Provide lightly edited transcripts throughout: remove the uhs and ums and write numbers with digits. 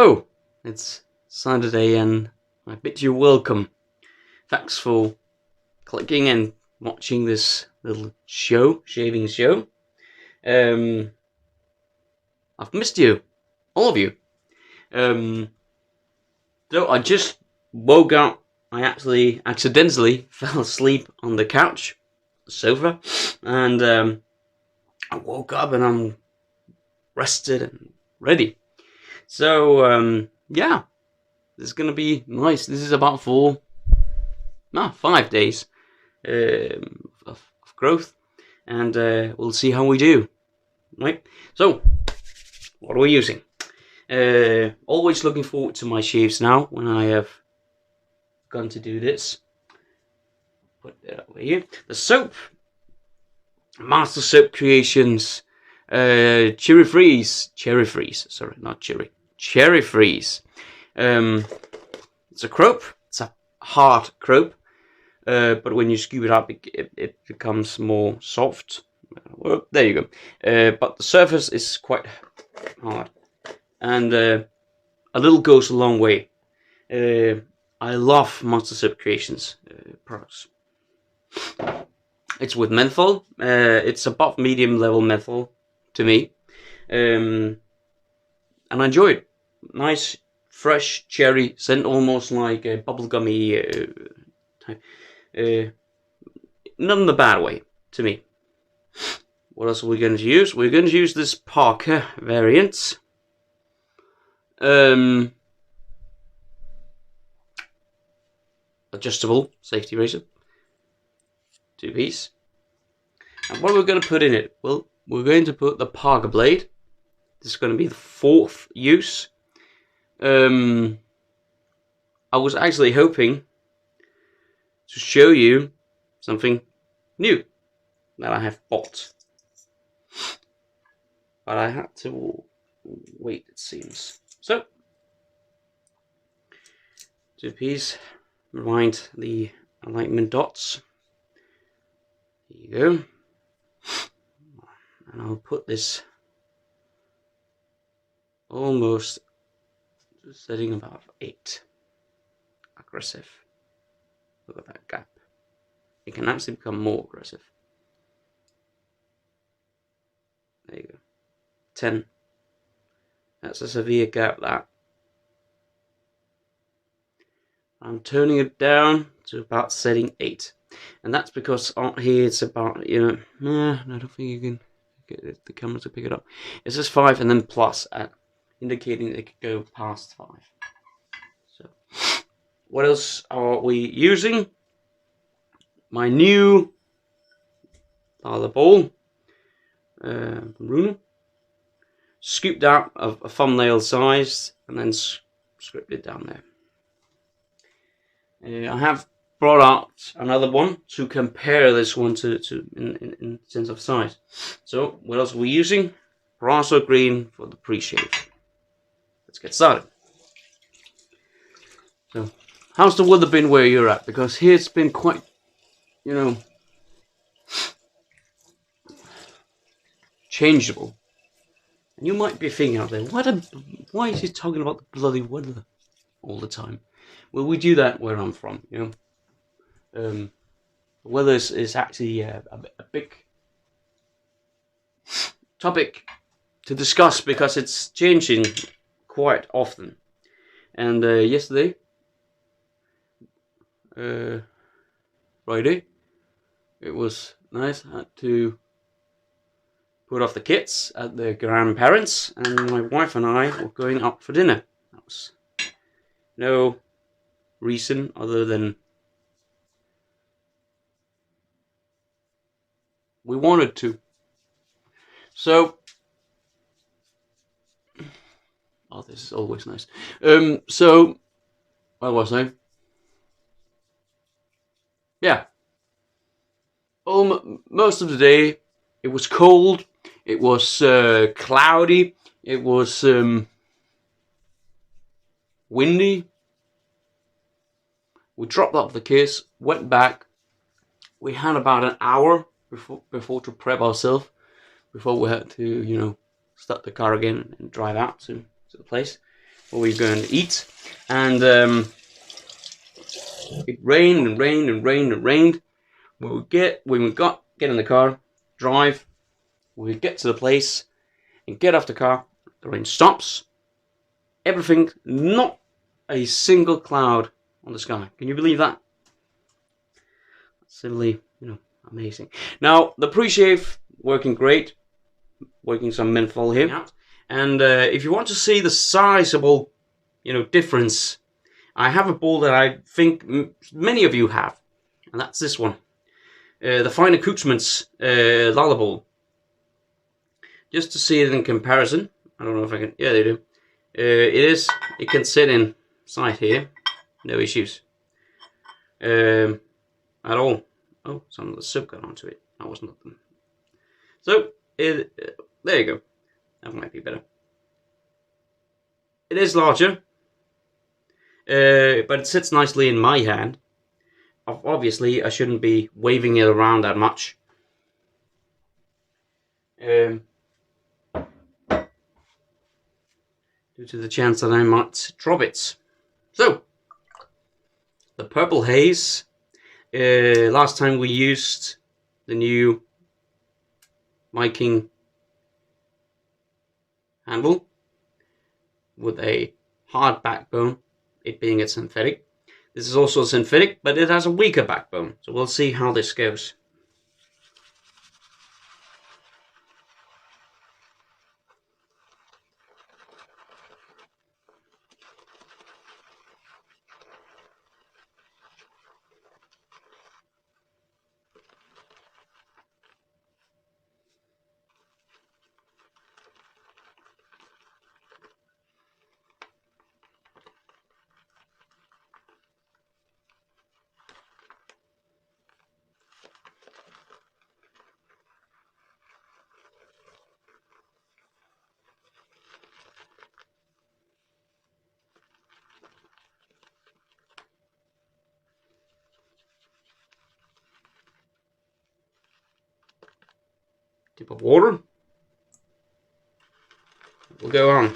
So, it's Saturday and I bid you welcome. Thanks for clicking and watching this little show, shaving show. I've missed you, all of you. So I just woke up. I actually accidentally fell asleep on the couch, the sofa, and I woke up and I'm rested and ready. So yeah, this is gonna be nice. This is about 5 days of growth, and we'll see how we do. Right. So, what are we using? Always looking forward to my shaves now when I have gone to do this. Put that over here. The soap, Master Soap Creations, Cherry Freeze. Sorry, not cherry. Cherry Freeze. It's a crope. It's a hard crope, but when you scoop it up, it becomes more soft. Well, there you go. But the surface is quite hard, and a little goes a long way. I love Master Soap Creations products. It's with menthol. It's above medium level menthol to me, and I enjoy it. Nice, fresh cherry scent, almost like a bubblegummy type. Not in the bad way to me. What else are we going to use? We're going to use this Parker variant. Adjustable safety razor. 2-piece. And what are we going to put in it? Well, we're going to put the Parker blade. This is going to be the 4th use. I was actually hoping to show you something new that I have bought, but I had to wait, it seems. So, 2-piece, rewind the alignment dots. Here you go. And I'll put this almost setting about 8. Aggressive. Look at that gap. It can actually become more aggressive. There you go. 10. That's a severe gap, that. I'm turning it down to about setting 8. And that's because on here it's about, I don't think you can get the camera to pick it up. It says 5 and then plus, indicating it could go past 5. So, what else are we using? My new lather ball, from Runa, scooped out of a thumbnail size and then scripted down there. I have brought out another one to compare this one to in sense of size. So what else are we using? Brasso green for the pre-shave. Let's get started. So, how's the weather been where you're at? Because here it's been quite, changeable. And you might be thinking out there, why is he talking about the bloody weather all the time? Well, we do that where I'm from, The weather is actually a big topic to discuss because it's changing quite often. And yesterday, Friday, it was nice. I had to put off the kids at their grandparents, and my wife and I were going out for dinner. That was no reason other than we wanted to. So, oh, this is always nice. So, what was I? Yeah. Most of the day, it was cold. It was cloudy. It was windy. We dropped off the kids, went back. We had about an hour before to prep ourselves, before we had to, start the car again and drive out to the place. what we're going to eat. And it rained and rained and rained and rained. When we get in the car, drive, we get to the place and get off the car, the rain stops. Everything, not a single cloud on the sky. Can you believe that? Simply, amazing. Now, the pre-shave working great. Working some menthol here. Yeah. And if you want to see the sizable, difference, I have a ball that I think many of you have. And that's this one. The Fine Accoutrements Lather ball. Just to see it in comparison. I don't know if I can. Yeah, they do. It can sit inside here. No issues. At all. Oh, some of the soap got onto it. That was nothing. So, there you go. That might be better. It is larger. But it sits nicely in my hand. Obviously, I shouldn't be waving it around that much. Due to the chance that I might drop it. So, the Purple Haze. Last time we used the new Viking handle with a hard backbone, it being a synthetic. This is also synthetic, but it has a weaker backbone. So we'll see how this goes. Tip of water. We'll go on.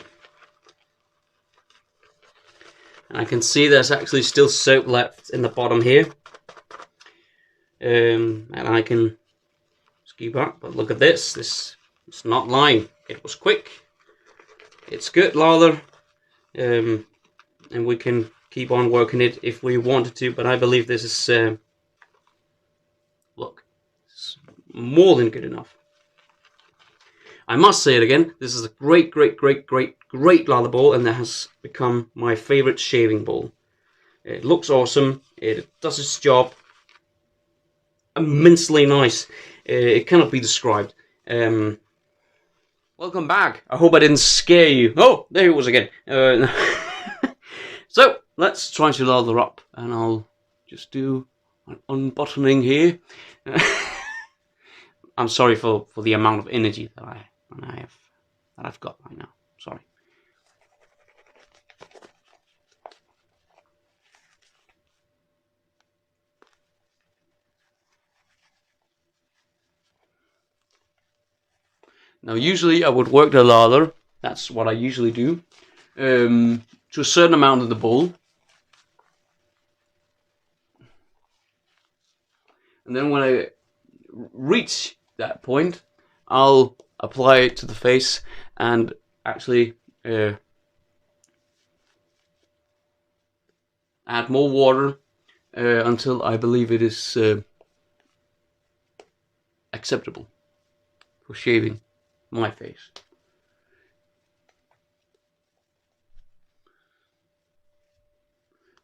And I can see there's actually still soap left in the bottom here. And I can scoop up, but look at this. It's not lying. It was quick. It's good lather. And we can keep on working it if we wanted to, but I believe this is look, it's more than good enough. I must say it again, this is a great lather ball, and that has become my favorite shaving ball. It looks awesome, it does its job immensely nice. It cannot be described. Welcome back. I hope I didn't scare you. Oh, there it was again. So, let's try to lather up, and I'll just do an unbuttoning here. I'm sorry for the amount of energy that I've got right now. Sorry. Now, usually I would work the lather. That's what I usually do. To a certain amount of the bowl. And then when I reach that point, I'll apply it to the face and actually add more water until I believe it is acceptable for shaving my face.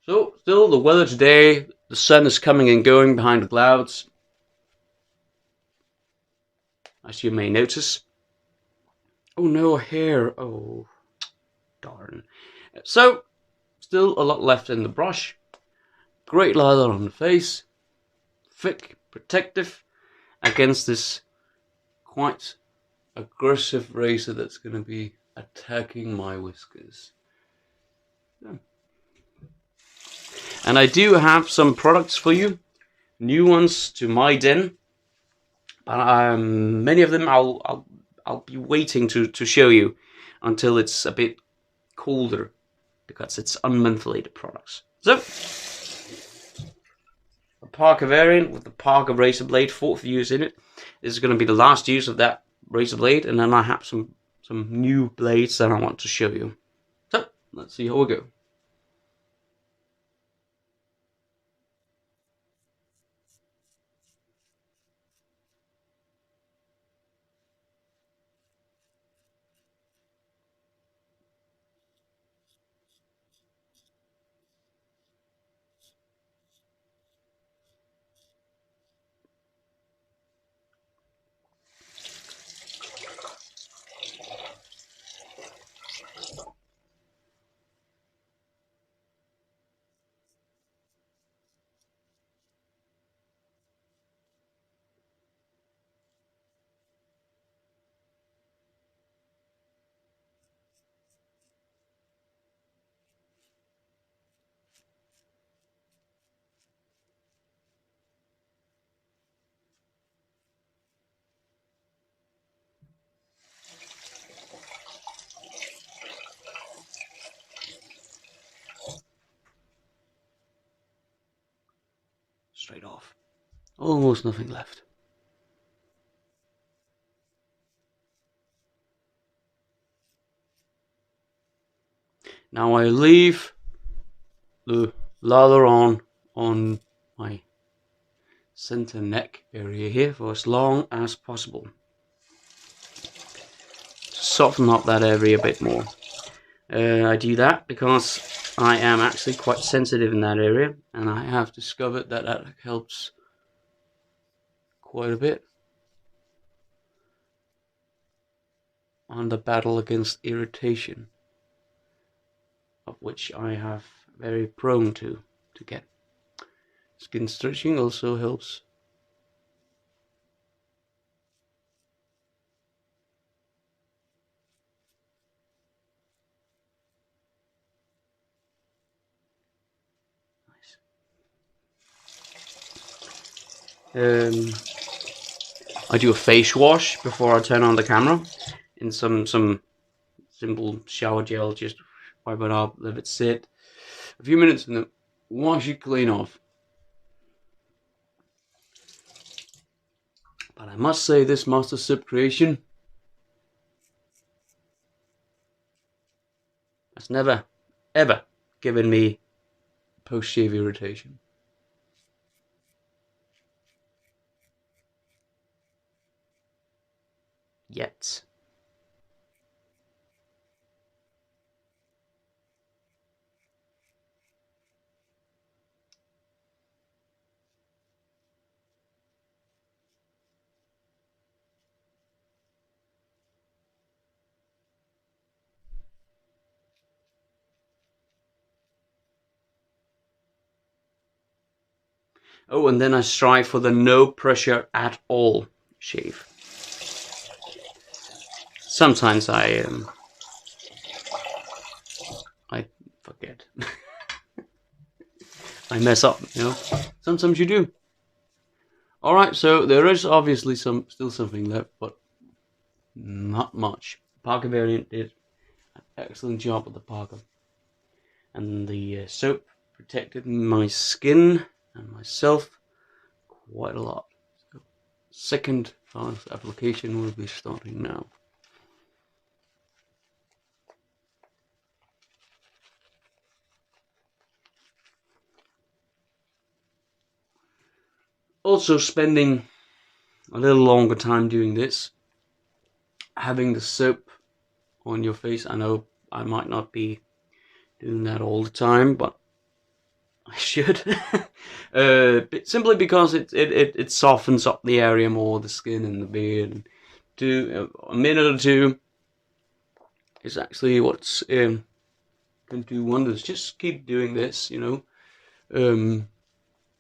So, still the weather today, the sun is coming and going behind the clouds, as you may notice. Oh no, hair, oh darn. So, still a lot left in the brush. Great lather on the face, thick, protective, against this quite aggressive razor that's going to be attacking my whiskers. Yeah. And I do have some products for you, new ones to my den. But many of them I'll be waiting to show you until it's a bit colder. because it's unmentholated products. So, a Parker variant with the Parker razor blade, 4th use in it. This is going to be the last use of that razor blade, and then I have some new blades that I want to show you. So, let's see how we go. Straight off. Almost nothing left. Now I leave the lather on my center neck area here for as long as possible to soften up that area a bit more. I do that because I am actually quite sensitive in that area, and I have discovered that that helps quite a bit on the battle against irritation, of which I have very prone to get. Skin stretching also helps. Nice. I do a face wash before I turn on the camera in some simple shower gel, just wipe it up, let it sit a few minutes, and then wash it clean off. But I must say, this Master Sip creation has never, ever given me post-shave irritation. Yet. Oh, and then I strive for the no pressure at all shave. Sometimes I forget. I mess up, you know. Sometimes you do. Alright, so there is obviously still something left, but not much. Parker variant did an excellent job with the Parker. And the soap protected my skin and myself quite a lot. So, second fast application will be starting now. Also spending a little longer time doing this, having the soap on your face. I know I might not be doing that all the time, but I should. Simply because it softens up the area more, the skin and the beard. A minute or two is actually what's can do wonders. Just keep doing this, you know.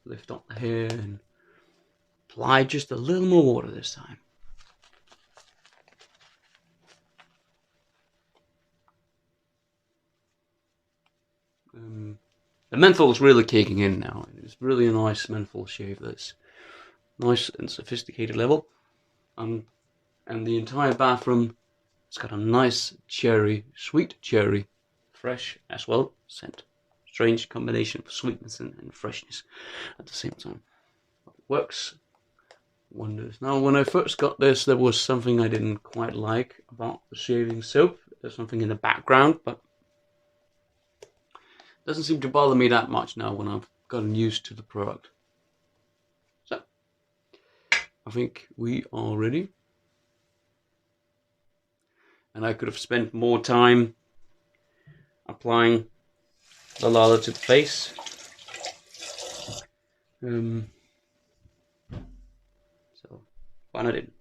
Lift up the hair and apply just a little more water this time. The menthol is really kicking in now. It's really a nice menthol shave that's nice and sophisticated level. And the entire bathroom, it's got a nice cherry, sweet cherry fresh as well. Scent. Strange combination of sweetness and freshness at the same time. Works wonders. Now, when I first got this, there was something I didn't quite like about the shaving soap. There's something in the background, but it doesn't seem to bother me that much now when I've gotten used to the product. So, I think we are ready. And I could have spent more time applying the lather to the face. But I didn't,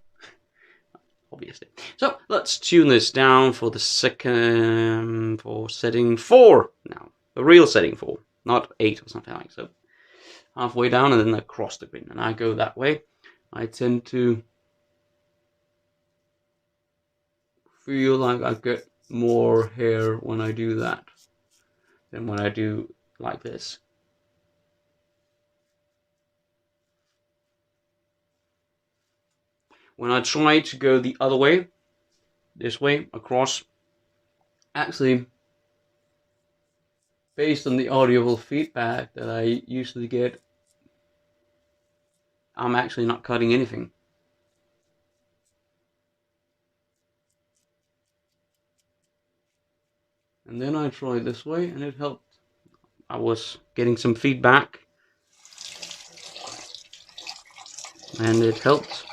obviously. So let's tune this down for the for setting 4 now. The real setting 4, not 8 or something like so. Halfway down and then across the grid. And I go that way. I tend to feel like I get more hair when I do that than when I do like this. When I try to go the other way, this way, across, actually, based on the audible feedback that I usually get, I'm actually not cutting anything. And then I tried this way and it helped. I was getting some feedback and it helped.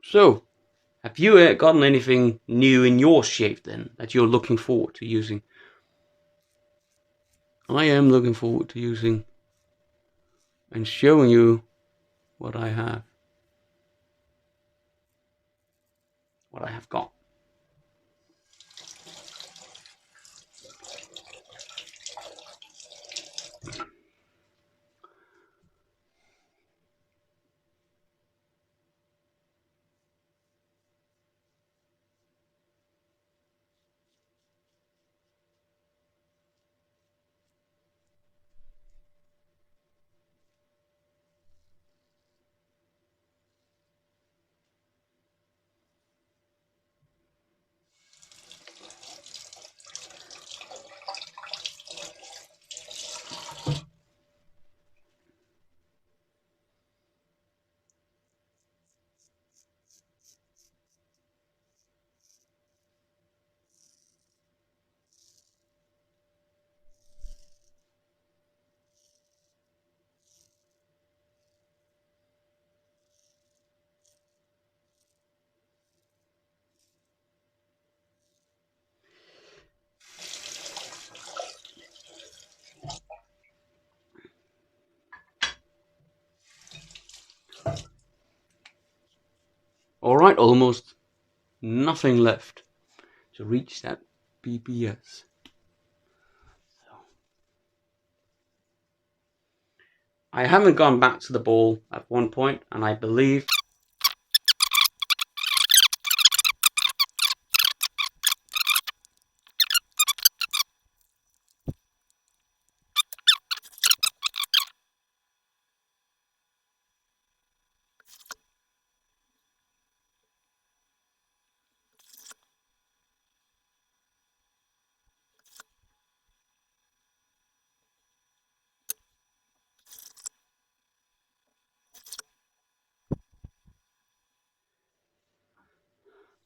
So, have you gotten anything new in your shave then that you're looking forward to using? I am looking forward to using and showing you what I have. What I have got. Alright, almost nothing left to reach that BPS. I haven't gone back to the ball at one point, and I believe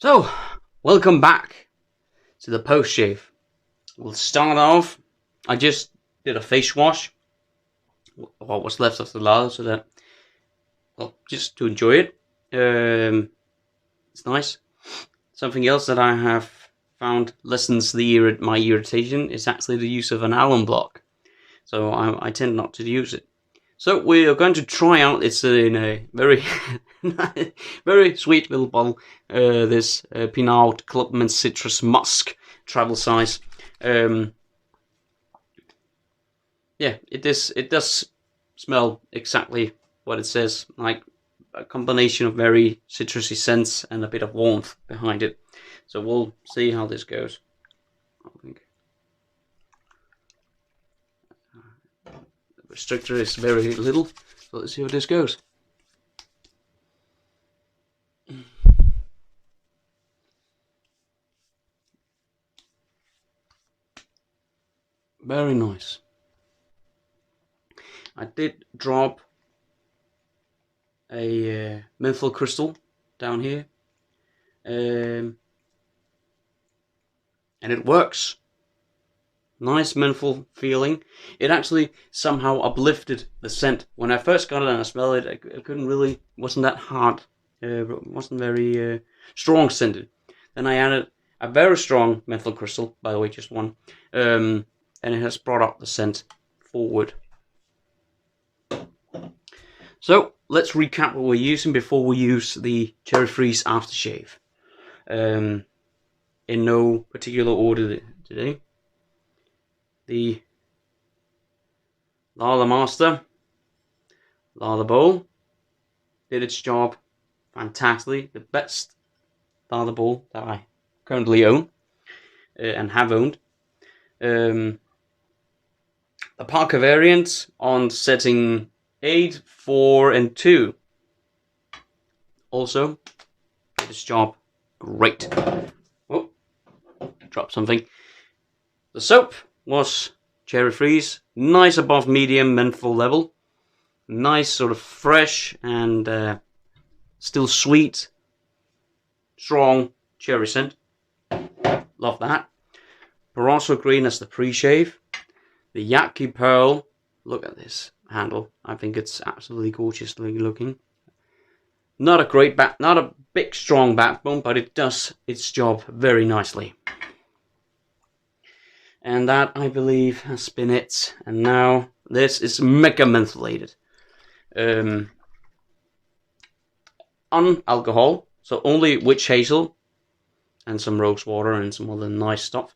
so. Welcome back to the post shave. We'll start off. I just did a face wash. What was left of the lather, so that, well, just to enjoy it. It's nice. Something else that I have found lessens my irritation is actually the use of an alum block. So I tend not to use it. So we are going to try out. It's in a very, very sweet little bottle. This Pinaud Clubman Citrus Musk travel size. Yeah, it does smell exactly what it says, like a combination of very citrusy scents and a bit of warmth behind it. So we'll see how this goes. I think the restrictor is very little, so let's see how this goes. Very nice. I did drop a menthol crystal down here, and it works. Nice menthol feeling. It actually somehow uplifted the scent. When I first got it and I smelled it, I couldn't really, wasn't that hard, wasn't very strong scented. Then I added a very strong menthol crystal, by the way, just one, and it has brought up the scent forward. So let's recap what we're using before we use the Cherry Freeze aftershave. In no particular order today. The Lather Master Lather Bowl did its job fantastically. The best lather bowl that I currently own and have owned. The Parker variant on setting 8, 4, and 2 also did its job great. Oh, dropped something. The soap was Cherry Freeze, nice above medium menthol level, nice sort of fresh and still sweet, strong cherry scent. Love that. Barossa Green as the pre-shave. The Yaki Pearl. Look at this handle. I think it's absolutely gorgeously looking. Not a great not a big strong backbone, but it does its job very nicely. And that, I believe, has been it. And now this is mega mentholated. On alcohol, so only witch hazel and some rose water and some other nice stuff.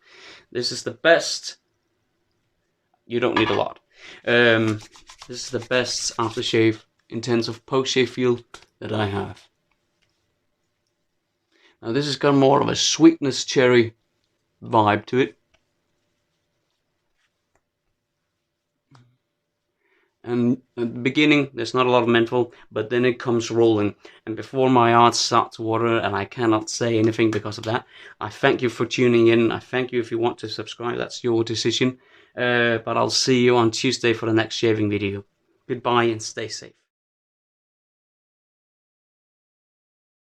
This is the best. You don't need a lot. This is the best aftershave in terms of post-shave feel that I have. Now this has got more of a sweetness cherry vibe to it. And at the beginning, there's not a lot of menthol, but then it comes rolling. And before my eyes start to water, and I cannot say anything because of that, I thank you for tuning in. I thank you if you want to subscribe. That's your decision. But I'll see you on Tuesday for the next shaving video. Goodbye and stay safe.